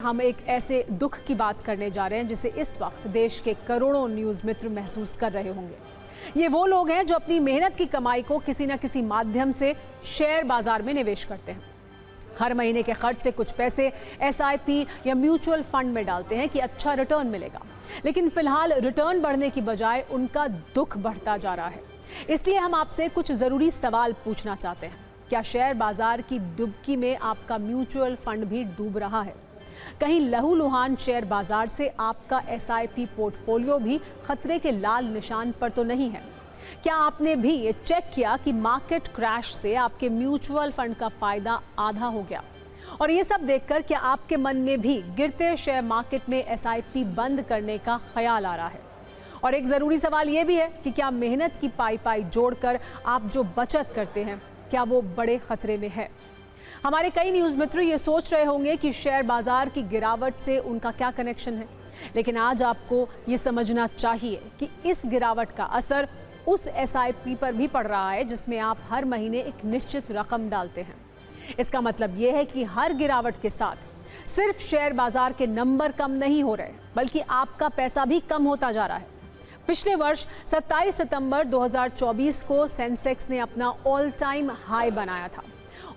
हम एक ऐसे दुख की बात करने जा रहे हैं जिसे इस वक्त देश के करोड़ों न्यूज़ मित्र महसूस कर रहे होंगे। ये वो लोग हैं जो अपनी मेहनत की कमाई को किसी न किसी माध्यम से शेयर बाजार में निवेश करते हैं। हर महीने के खर्च से कुछ पैसे SIP या म्यूचुअल फंड में डालते हैं कि अच्छा रिटर्न मिलेगा, लेकिन फिलहाल रिटर्न बढ़ने की बजाय उनका दुख बढ़ता जा रहा है। इसलिए हम आपसे कुछ ज़रूरी सवाल पूछना चाहते हैं। क्या शेयर बाजार की डुबकी में आपका म्यूचुअल फंड भी डूब रहा है? कहीं लहूलुहान शेयर बाजार से आपका SIP पोर्टफोलियो भी खतरे के लाल निशान पर तो नहीं है? क्या आपने भी ये चेक किया कि मार्केट क्रैश से आपके म्यूचुअल फंड का फायदा आधा हो गया? और ये सब देखकर क्या आपके मन में भी गिरते शेयर मार्केट में SIP बंद करने का ख्याल आ रहा है? और एक ज़रूरी सवाल ये भी है कि क्या मेहनत की पाई जोड़कर आप जो बचत करते हैं, क्या वो बड़े खतरे में है? हमारे कई न्यूज़ मित्र ये सोच रहे होंगे कि शेयर बाजार की गिरावट से उनका क्या कनेक्शन है, लेकिन आज आपको ये समझना चाहिए कि इस गिरावट का असर उस SIP पर भी पड़ रहा है जिसमें आप हर महीने एक निश्चित रकम डालते हैं। इसका मतलब ये है कि हर गिरावट के साथ सिर्फ शेयर बाजार के नंबर कम नहीं हो रहे, बल्कि आपका पैसा भी कम होता जा रहा है। पिछले वर्ष 27 सितंबर 2024 को सेंसेक्स ने अपना ऑल टाइम हाई बनाया था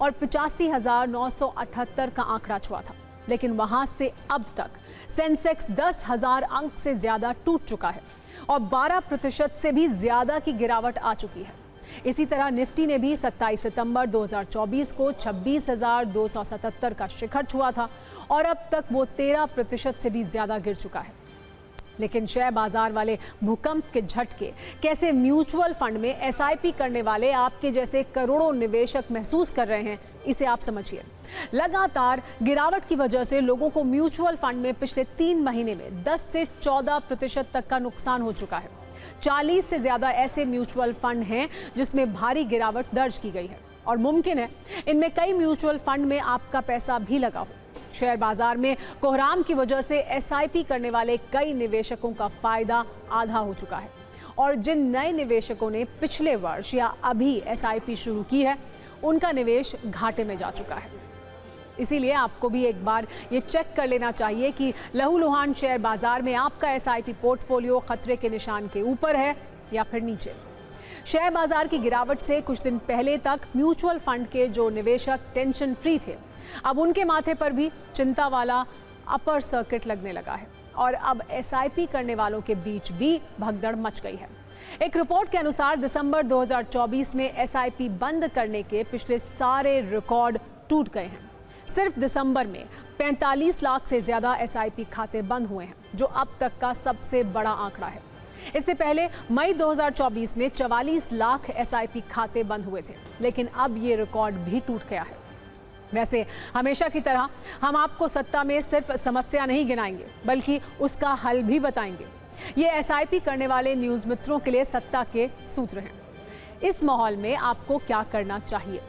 और 85,978 का आंकड़ा छुआ था, लेकिन वहां से अब तक सेंसेक्स 10,000 अंक से ज्यादा टूट चुका है और 12% से भी ज्यादा की गिरावट आ चुकी है। इसी तरह निफ्टी ने भी 27 सितंबर 2024 को 26,277 का शिखर छुआ था और अब तक वो 13% से भी ज्यादा गिर चुका है। लेकिन शेयर बाजार वाले भूकंप के झटके कैसे म्यूचुअल फंड में SIP करने वाले आपके जैसे करोड़ों निवेशक महसूस कर रहे हैं, इसे आप समझिए। लगातार गिरावट की वजह से लोगों को म्यूचुअल फंड में पिछले 3 महीने में 10 से 14% तक का नुकसान हो चुका है। 40 से ज्यादा ऐसे म्यूचुअल फंड हैं जिसमें भारी गिरावट दर्ज की गई है और मुमकिन है इनमें कई म्यूचुअल फंड में आपका पैसा भी लगा हो। शेयर बाजार में कोहराम की वजह से SIP करने वाले कई निवेशकों का फायदा आधा हो चुका है और जिन नए निवेशकों ने पिछले वर्ष या अभी SIP शुरू की है, उनका निवेश घाटे में जा चुका है। इसीलिए आपको भी एक बार ये चेक कर लेना चाहिए कि लहूलुहान शेयर बाजार में आपका SIP पोर्टफोलियो खतरे के निशान के ऊपर है या फिर नीचे। शेयर बाजार की गिरावट से कुछ दिन पहले तक म्यूचुअल फंड के जो निवेशक टेंशन फ्री थे, अब उनके माथे पर भी चिंता वाला अपर सर्किट लगने लगा है और अब SIP करने वालों के बीच भी भगदड़ मच गई है। एक रिपोर्ट के अनुसार दिसंबर 2024 में SIP बंद करने के पिछले सारे रिकॉर्ड टूट गए हैं। सिर्फ दिसंबर में 45 लाख से ज्यादा SIP खाते बंद हुए हैं, जो अब तक का सबसे बड़ा आंकड़ा है। इससे पहले मई 2024 में 44 लाख SIP खाते बंद हुए थे, लेकिन अब ये रिकॉर्ड भी टूट गया है। वैसे हमेशा की तरह हम आपको सत्ता में सिर्फ समस्या नहीं गिनाएंगे, बल्कि उसका हल भी बताएंगे। ये SIP करने वाले न्यूज़ मित्रों के लिए सत्ता के सूत्र हैं। इस माहौल में आपको क्या करना चाहिए?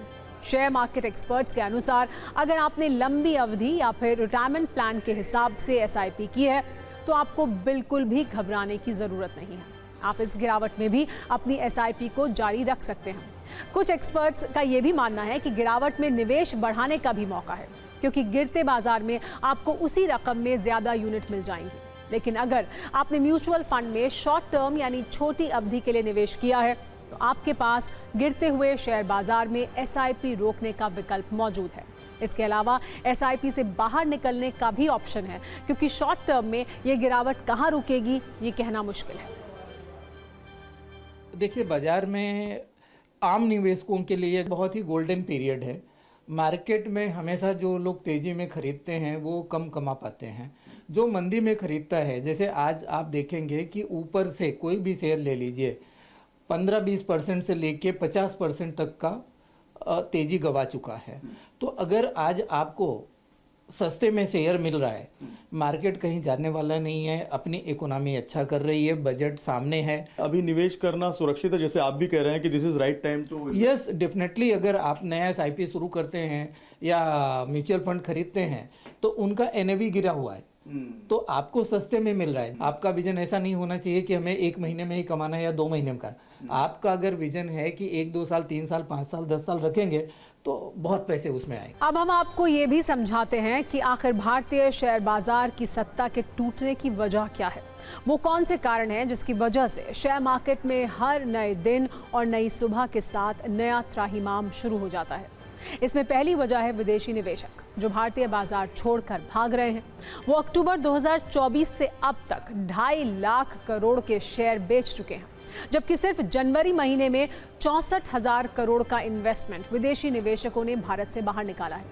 शेयर मार्केट एक्सपर्ट्स के अनुसार अगर आपने लंबी अवधि या फिर रिटायरमेंट प्लान के हिसाब से SIP की है, तो आपको बिल्कुल भी घबराने की ज़रूरत नहीं है। आप इस गिरावट में भी अपनी SIP को जारी रख सकते हैं। कुछ एक्सपर्ट्स का यह भी मानना है कि गिरावट में निवेश बढ़ाने का भी मौका है, क्योंकि गिरते बाजार में आपको उसी रकम में ज़्यादा यूनिट मिल जाएंगे। लेकिन अगर आपने म्यूचुअल फंड में शॉर्ट टर्म यानी छोटी अवधि के लिए निवेश किया है, तो आपके पास गिरते हुए शेयर बाजार में SIP रोकने का विकल्प मौजूद है। इसके अलावा SIP से बाहर निकलने का भी ऑप्शन है, क्योंकि शॉर्ट टर्म में ये गिरावट कहाँ रुकेगी, ये कहना मुश्किल है। देखिए, बाजार में आम निवेशकों के लिए बहुत ही गोल्डन पीरियड है। मार्केट में हमेशा जो लोग तेज़ी में खरीदते हैं वो कम कमा पाते हैं। जो मंदी में खरीदता है, जैसे आज आप देखेंगे कि ऊपर से कोई भी शेयर ले लीजिए, 15-20% से लेके 50% तक का तेज़ी गवा चुका है। तो अगर आज आपको सस्ते में शेयर मिल रहा है, मार्केट कहीं जाने वाला नहीं है, अपनी इकोनॉमी अच्छा कर रही है, बजट सामने है, अभी निवेश करना सुरक्षित है, जैसे आप भी कह रहे हैं कि this is right time to. Yes, definitely. अगर आप नया SIP शुरू करते हैं या म्यूचुअल फंड खरीदते हैं तो उनका NAV गिरा हुआ है, तो आपको सस्ते में मिल रहा है। आपका विजन ऐसा नहीं होना चाहिए कि हमें 1 महीने में ही कमाना है या 2 महीने में करना। आपका अगर विजन है कि 1-2 साल, 3 साल, 5 साल, 10 साल रखेंगे, तो बहुत पैसे उसमें आएंगे। अब हम आपको ये भी समझाते हैं कि आखिर भारतीय शेयर बाजार की सत्ता के टूटने की वजह क्या है। वो कौन से कारण हैं जिसकी वजह से शेयर मार्केट में हर नए दिन और नई सुबह के साथ नया त्राहिमाम शुरू हो जाता है। इसमें पहली वजह है विदेशी निवेशक जो भारतीय बाजार छोड़कर भाग रहे हैं। वो अक्टूबर 2024 से अब तक 2.5 लाख करोड़ के शेयर बेच चुके हैं, जबकि सिर्फ जनवरी महीने में 64,000 करोड़ का इन्वेस्टमेंट विदेशी निवेशकों ने भारत से बाहर निकाला है।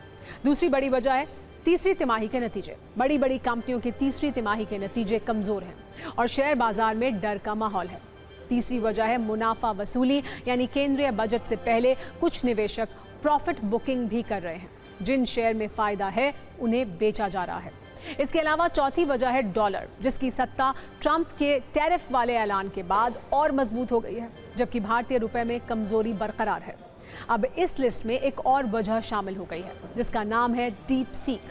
दूसरी बड़ी वजह है तीसरी तिमाही के नतीजे। बड़ी बड़ी कंपनियों की तीसरी तिमाही के नतीजे कमजोर हैं और शेयर बाजार में डर का माहौल है। तीसरी वजह है मुनाफा वसूली, यानी केंद्रीय बजट से पहले कुछ निवेशक प्रॉफिट बुकिंग भी कर रहे हैं। जिन शेयर में फायदा है उन्हें बेचा जा रहा है। इसके अलावा चौथी वजह है डॉलर, जिसकी सत्ता ट्रंप के टैरिफ वाले ऐलान के बाद और मजबूत हो गई है, जबकि भारतीय रुपए में कमजोरी बरकरार है। अब इस लिस्ट में एक और वजह शामिल हो गई है जिसका नाम है डीप सीक,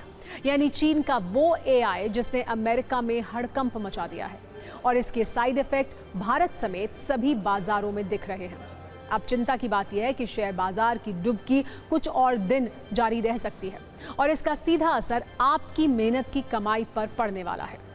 यानी चीन का वो एआई जिसने अमेरिका में हड़कंप मचा दिया है और इसके साइड इफेक्ट भारत समेत सभी बाजारों में दिख रहे हैं। अब चिंता की बात यह है कि शेयर बाजार की डुबकी कुछ और दिन जारी रह सकती है और इसका सीधा असर आपकी मेहनत की कमाई पर पड़ने वाला है।